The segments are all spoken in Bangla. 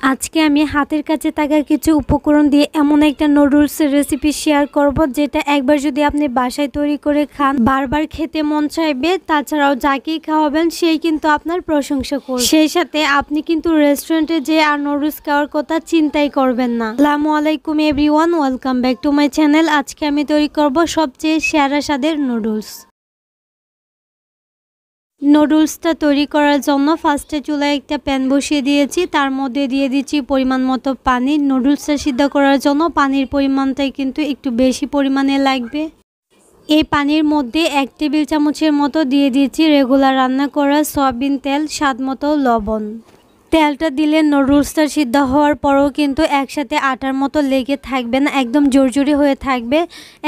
আজকে আমি হাতের কাছে থাকা কিছু উপকরণ দিয়ে এমন একটা নুডলসের রেসিপি শেয়ার করব, যেটা একবার যদি আপনি বাসায় তৈরি করে খান বারবার খেতে মন চাইবে। তাছাড়াও যাকেই খাওয়াবেন সেই কিন্তু আপনার প্রশংসা করবে। সেই সাথে আপনি কিন্তু রেস্টুরেন্টে যে আর নুডলস খাওয়ার কথা চিন্তাই করবেন না। আসসালামু আলাইকুম everyone, welcome back to my channel. আজকে আমি তৈরি করব সবচেয়ে সেরা স্বাদের নুডলস। নুডলসটা তৈরি করার জন্য ফার্স্টে চুলায় একটা প্যান বসিয়ে দিয়েছি, তার মধ্যে দিয়ে দিচ্ছি পরিমাণ মতো পানি। নুডলসটা সিদ্ধ করার জন্য পানির পরিমাণটাই কিন্তু একটু বেশি পরিমাণে লাগবে। এই পানির মধ্যে 1 টেবিল চামচের মতো দিয়ে দিচ্ছি রেগুলার রান্না করা সয়াবিন তেল, স্বাদ মতো লবণ। তেলটা দিলে নুডলসটা সিদ্ধ হওয়ার পরেও কিন্তু একসাথে আটার মতো লেগে থাকবে না, একদম জোরজোরে হয়ে থাকবে।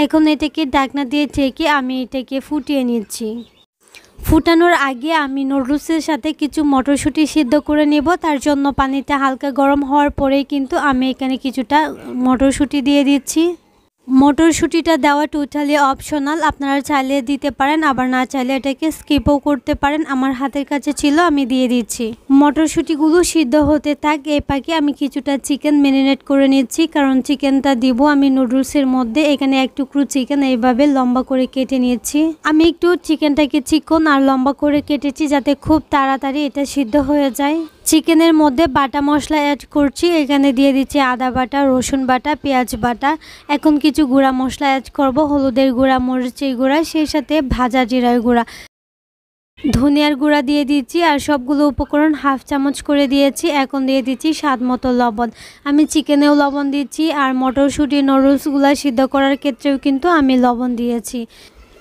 এখন এটাকে ঢাকনা দিয়ে ঢেকে আমি এটাকে ফুটিয়ে নিচ্ছি। ফুটানোর আগে আমি নুডলসের সাথে কিছু মটরশুঁটি সিদ্ধ করে নেব। তার জন্য পানিটা হালকা গরম হওয়ার পরেই কিন্তু আমি এখানে কিছুটা মটরশুঁটি দিয়ে দিচ্ছি। মটরশুঁটিটা দেওয়া টোটালি অপশনাল, আপনারা চাইলে দিতে পারেন, আবার না চাইলে এটাকে স্কিপও করতে পারেন। আমার হাতের কাছে ছিল, আমি দিয়ে দিচ্ছি। মটরশুঁটিগুলো সিদ্ধ হতে থাক, এই পাকে আমি কিছুটা চিকেন ম্যারিনেট করে নিচ্ছি, কারণ চিকেনটা দিব আমি নুডলসের মধ্যে। এখানে 1 টুকরো চিকেন এইভাবে লম্বা করে কেটে নিয়েছি। আমি একটু চিকেনটাকে চিকন আর লম্বা করে কেটেছি, যাতে খুব তাড়াতাড়ি এটা সিদ্ধ হয়ে যায়। চিকেনের মধ্যে বাটা মশলা অ্যাড করছি। এখানে দিয়ে দিচ্ছি আদা বাটা, রসুন বাটা, পেঁয়াজ বাটা। এখন কিছু গুঁড়া মশলা অ্যাড করব, হলুদের গুঁড়া, মরিচের গুঁড়া, সেই সাথে ভাজা জিরার গুঁড়া, ধনিয়ার গুঁড়া দিয়ে দিচ্ছি। আর সবগুলো উপকরণ হাফ চামচ করে দিয়েছি। এখন দিয়ে দিচ্ছি স্বাদ মতো লবণ। আমি চিকেনেও লবণ দিচ্ছি, আর মটরশুঁটি নুডলসগুলো সিদ্ধ করার ক্ষেত্রেও কিন্তু আমি লবণ দিয়েছি।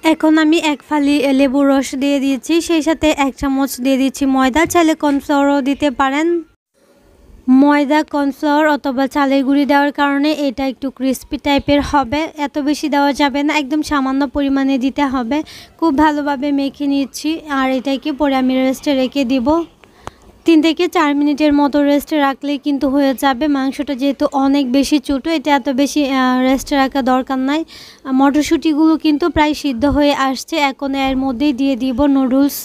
এখন আমি 1 ফালি লেবুর রস দিয়ে দিয়েছি, সেই সাথে 1 চামচ দিয়ে দিচ্ছি ময়দা, চাইলে কর্নফ্লাওয়ারও দিতে পারেন। ময়দা, কর্নফ্লাওয়ার অথবা চালের গুঁড়ি দেওয়ার কারণে এটা একটু ক্রিস্পি টাইপের হবে। এত বেশি দেওয়া যাবে না, একদম সামান্য পরিমাণে দিতে হবে। খুব ভালোভাবে মেখে নিচ্ছি, আর এটাকে পরে আমি রেস্টে রেখে দিব। 3 থেকে 4 মিনিটের মতো রেস্টে রাখলেই কিন্তু হয়ে যাবে। মাংসটা যেহেতু অনেক বেশি ছোটো, এটা এত বেশি রেস্টে রাখা দরকার নাই। মটরশুঁটিগুলো কিন্তু প্রায় সিদ্ধ হয়ে আসছে। এখন এর মধ্যেই দিয়ে দিব নুডলস।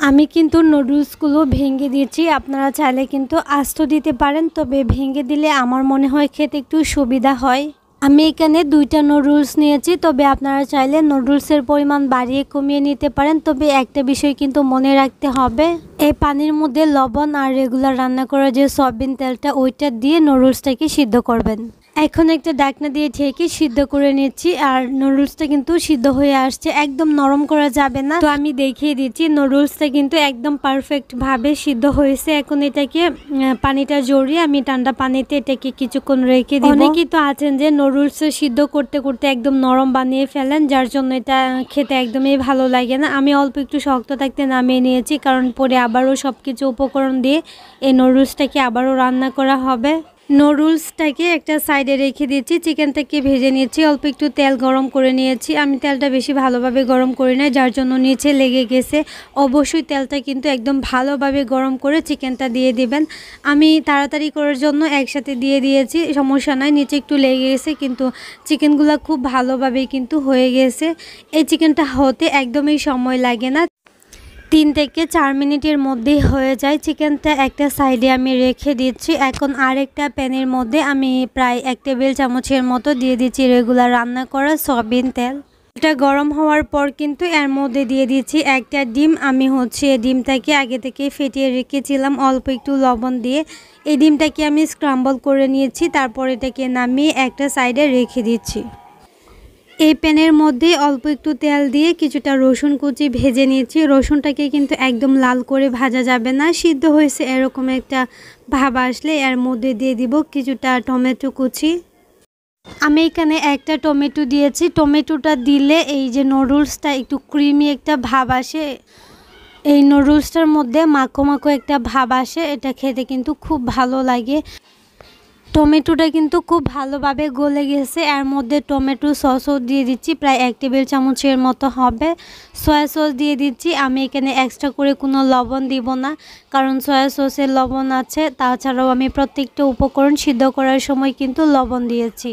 আমি কিন্তু নুডলসগুলো ভেঙে দিয়েছি, আপনারা চাইলে কিন্তু আস্ত দিতে পারেন, তবে ভেঙে দিলে আমার মনে হয় খেতে একটু সুবিধা হয়। আমি এখানে 2টা নুডলস নিয়েছি, তবে আপনারা চাইলে নুডলসের পরিমাণ বাড়িয়ে কমিয়ে নিতে পারেন। তবে একটা বিষয় কিন্তু মনে রাখতে হবে, এই পানির মধ্যে লবণ আর রেগুলার রান্না করা যে সয়াবিন তেলটা, ওইটা দিয়ে নুডলসটাকে সিদ্ধ করবেন। এখন একটা ঢাকনা দিয়ে ঢেকে সিদ্ধ করে নিচ্ছি। আর নুডলসটা কিন্তু সিদ্ধ হয়ে আসছে, একদম নরম করা যাবে না। তো আমি দেখিয়ে দিচ্ছি, নুডলসটা কিন্তু একদম পারফেক্ট ভাবে সিদ্ধ হয়েছে। এখন এটাকে পানিটা জড়িয়ে আমি ঠান্ডা পানিতে এটাকে কিছুক্ষণ রেখে দিব। অনেকেই তো আছেন যে নুডলস সিদ্ধ করতে করতে একদম নরম বানিয়ে ফেলেন, যার জন্য এটা খেতে একদমই ভালো লাগে না। আমি অল্প একটু শক্ত থাকতে নামিয়ে নিয়েছি, কারণ পরে আবারও সবকিছু উপকরণ দিয়ে এই নুডলসটাকে আবারও রান্না করা হবে। নুডলসটাকে একটা সাইডে রেখে দিচ্ছি, চিকেনটাকে ভেজে নিয়েছি। অল্প একটু তেল গরম করে নিয়েছি। আমি তেলটা বেশি ভালোভাবে গরম করি না, যার জন্য নিচে লেগে গেছে। অবশ্যই তেলটা কিন্তু একদম ভালোভাবে গরম করে চিকেনটা দিয়ে দিবেন। আমি তাড়াতাড়ি করার জন্য একসাথে দিয়ে দিয়েছি, সমস্যা নাই। নিচে একটু লেগে গেছে, কিন্তু চিকেনগুলো খুব ভালোভাবেই কিন্তু হয়ে গেছে। এই চিকেনটা হতে একদমই সময় লাগে না, 3 থেকে 4 মিনিটের মধ্যেই হয়ে যায়। চিকেনটা একটা সাইডে আমি রেখে দিচ্ছি। এখন আরেকটা প্যানের মধ্যে আমি প্রায় 1 টেবিল চামচের মতো দিয়ে দিচ্ছি রেগুলার রান্না করা সয়াবিন তেল। এটা গরম হওয়ার পর কিন্তু এর মধ্যে দিয়ে দিচ্ছি একটা ডিম। আমি ডিমটাকে আগে থেকে ফেটিয়ে রেখেছিলাম অল্প একটু লবণ দিয়ে। এই ডিমটাকে আমি স্ক্রাম্বল করে নিয়েছি, তারপর এটাকে নামিয়ে একটা সাইডে রেখে দিচ্ছি। এই প্যানের মধ্যে অল্প একটু তেল দিয়ে কিছুটা রসুন কুচি ভেজে নিয়েছি। রসুনটাকে কিন্তু একদম লাল করে ভাজা যাবে না, সিদ্ধ হয়েছে এরকম একটা ভাব আসলে এর মধ্যে দিয়ে দিব কিছুটা টমেটো কুচি। আমি এখানে একটা টমেটো দিয়েছি। টমেটোটা দিলে এই যে নুডলসটা একটু ক্রিমি একটা ভাব আসে, এই নুডলসটার মধ্যে মাখো মাখো একটা ভাব আসে, এটা খেতে কিন্তু খুব ভালো লাগে। টমেটোটা কিন্তু খুব ভালোভাবে গলে গেছে। এর মধ্যে টমেটো সসও দিয়ে দিচ্ছি, প্রায় 1 টেবিল চামচের মতো হবে। সয়া সস দিয়ে দিচ্ছি। আমি এখানে এক্সট্রা করে কোনো লবণ দিব না, কারণ সয়া সসে লবণ আছে। তাছাড়াও আমি প্রত্যেকটা উপকরণ সিদ্ধ করার সময় কিন্তু লবণ দিয়েছি।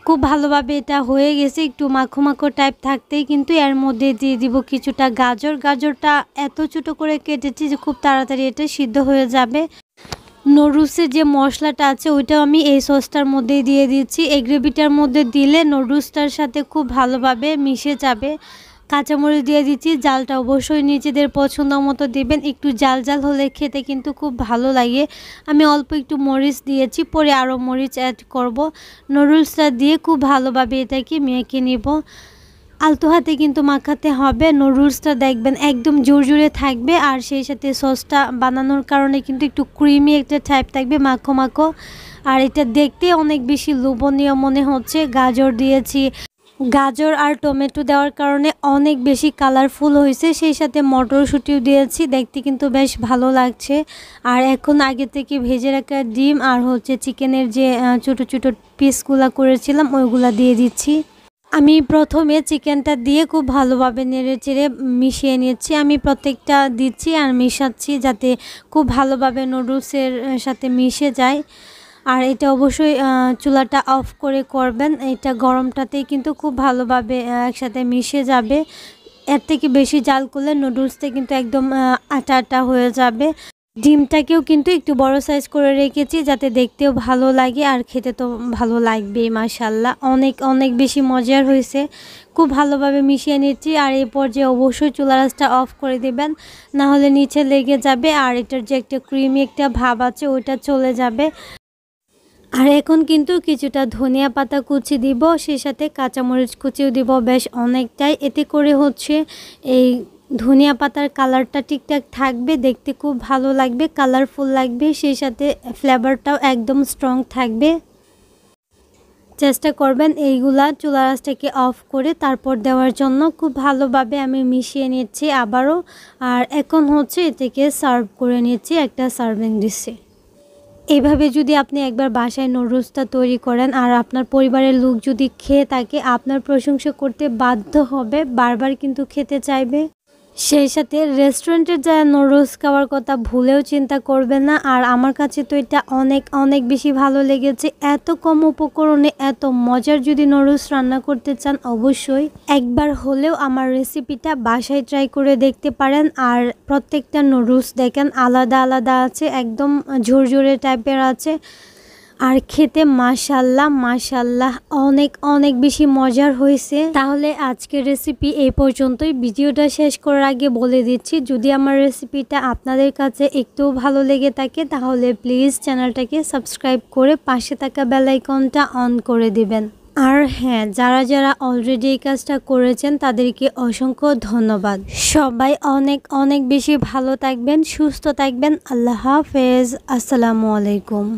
খুব ভালোভাবে এটা হয়ে গেছে। একটু মাখো মাখো টাইপ থাকতেই কিন্তু এর মধ্যে দিয়ে দিব কিছুটা গাজর। গাজরটা এত ছোটো করে কেটেছি যে খুব তাড়াতাড়ি এটা সিদ্ধ হয়ে যাবে। নুডলসের যে মশলাটা আছে ওইটাও আমি এই সসটার মধ্যেই দিয়ে দিচ্ছি। এই গ্রেভিটার মধ্যে দিলে নুডলসটার সাথে খুব ভালোভাবে মিশে যাবে। কাঁচামরিচ দিয়ে দিচ্ছি, জালটা অবশ্যই নিজেদের পছন্দ মতো দিবেন। একটু জাল জাল হলে খেতে কিন্তু খুব ভালো লাগে। আমি অল্প একটু মরিচ দিয়েছি, পরে আরও মরিচ অ্যাড করব। নুডলসটা দিয়ে খুব ভালোভাবে এটাকে মেখে নিব। আলতো হাতে কিন্তু মাখাতে হবে। নুডলসটা দেখবেন একদম জোরজোরে থাকবে, আর সেই সাথে সসটা বানানোর কারণে কিন্তু একটু ক্রিমি একটা টাইপ থাকবে, মাখো মাখো। আর এটা দেখতে অনেক বেশি লোভনীয় মনে হচ্ছে। গাজর দিয়েছি, গাজর আর টমেটো দেওয়ার কারণে অনেক বেশি কালারফুল হয়েছে। সেই সাথে মটরশুঁটিও দিয়েছি, দেখতে কিন্তু বেশ ভালো লাগছে। আর এখন আগে থেকে ভেজে রাখা ডিম আর চিকেনের যে ছোটো ছোটো পিসগুলা করেছিলাম ওইগুলা দিয়ে দিচ্ছি। আমি প্রথমে চিকেনটা দিয়ে খুব ভালোভাবে নেড়েচেড়ে মিশিয়ে নিচ্ছি। আমি প্রত্যেকটা দিচ্ছি আর মিশাচ্ছি যাতে খুব ভালোভাবে নুডলসের সাথে মিশে যায়। আর এটা অবশ্যই চুলাটা অফ করে করবেন। এটা গরমটাতেই কিন্তু খুব ভালোভাবে একসাথে মিশে যাবে। এর থেকে বেশি জাল করলে নুডলসটা কিন্তু একদম আটা আটা হয়ে যাবে। ডিমটাকেও কিন্তু একটু বড় সাইজ করে রেখেছি যাতে দেখতেও ভালো লাগে আর খেতে তো ভালো লাগবেই। মাশাআল্লাহ অনেক অনেক বেশি মজার হয়েছে। খুব ভালোভাবে মিশিয়ে নিচ্ছি। আর এই পর্যায়ে অবশ্যই চুলার আঁচটা অফ করে দেবেন, না হলে নিচে লেগে যাবে আর এটার যে একটা ক্রিমি একটা ভাব আছে ওইটা চলে যাবে। আর এখন কিন্তু কিছুটা ধনিয়া পাতা কুচি দিব, সেই সাথে কাঁচামরিচ কুচিও দিব বেশ অনেকটাই। এতে করে এই ধনিয়া পাতার কালারটা ঠিকঠাক থাকবে, দেখতে খুব ভালো লাগবে, কালারফুল লাগবে, সেই সাথে ফ্লেভারটাও একদম স্ট্রং থাকবে। চেষ্টা করবেন এইগুলা চুলার আঁচটাকে অফ করে তারপর দেওয়ার জন্য। খুব ভালোভাবে আমি মিশিয়ে নিচ্ছি আবারও। আর এখন এটাকে সার্ভ করে নিচ্ছি একটা সার্ভিং ডিশে। এভাবে যদি আপনি একবার বাসায় নুডলসটা তৈরি করেন আর আপনার পরিবারের লোক যদি খেয়ে থাকে, আপনার প্রশংসা করতে বাধ্য হবে, বারবার কিন্তু খেতে চাইবে। সেই সাথে রেস্টুরেন্টের যা নুডলস খাওয়ার কথা ভুলেও চিন্তা করবেন না। আর আমার কাছে তো এটা অনেক অনেক বেশি ভালো লেগেছে। এত কম উপকরণে এত মজার যদি নুডলস রান্না করতে চান, অবশ্যই একবার হলেও আমার রেসিপিটা বাসায় ট্রাই করে দেখতে পারেন। আর প্রত্যেকটা নুডলস দেখেন আলাদা আলাদা আছে, একদম ঝুরঝুরে টাইপের আছে। আর খেতে মাশাআল্লাহ মাশাআল্লাহ অনেক অনেক বেশি মজার হয়েছে। তাহলে আজকের রেসিপি এই পর্যন্তই। ভিডিওটা শেষ করার আগে বলে দিচ্ছি, যদি আমার রেসিপিটা আপনাদের কাছে একটু ভালো লেগে থাকে তাহলে প্লিজ চ্যানেলটাকে সাবস্ক্রাইব করে পাশে থাকা বেল আইকনটা অন করে দিবেন। আর হ্যাঁ, যারা যারা অলরেডি এই কাজটা করেছেন তাদেরকে অসংখ্য ধন্যবাদ। সবাই অনেক অনেক বেশি ভালো থাকবেন, সুস্থ থাকবেন। আল্লাহ হাফেজ, আসসালামু আলাইকুম।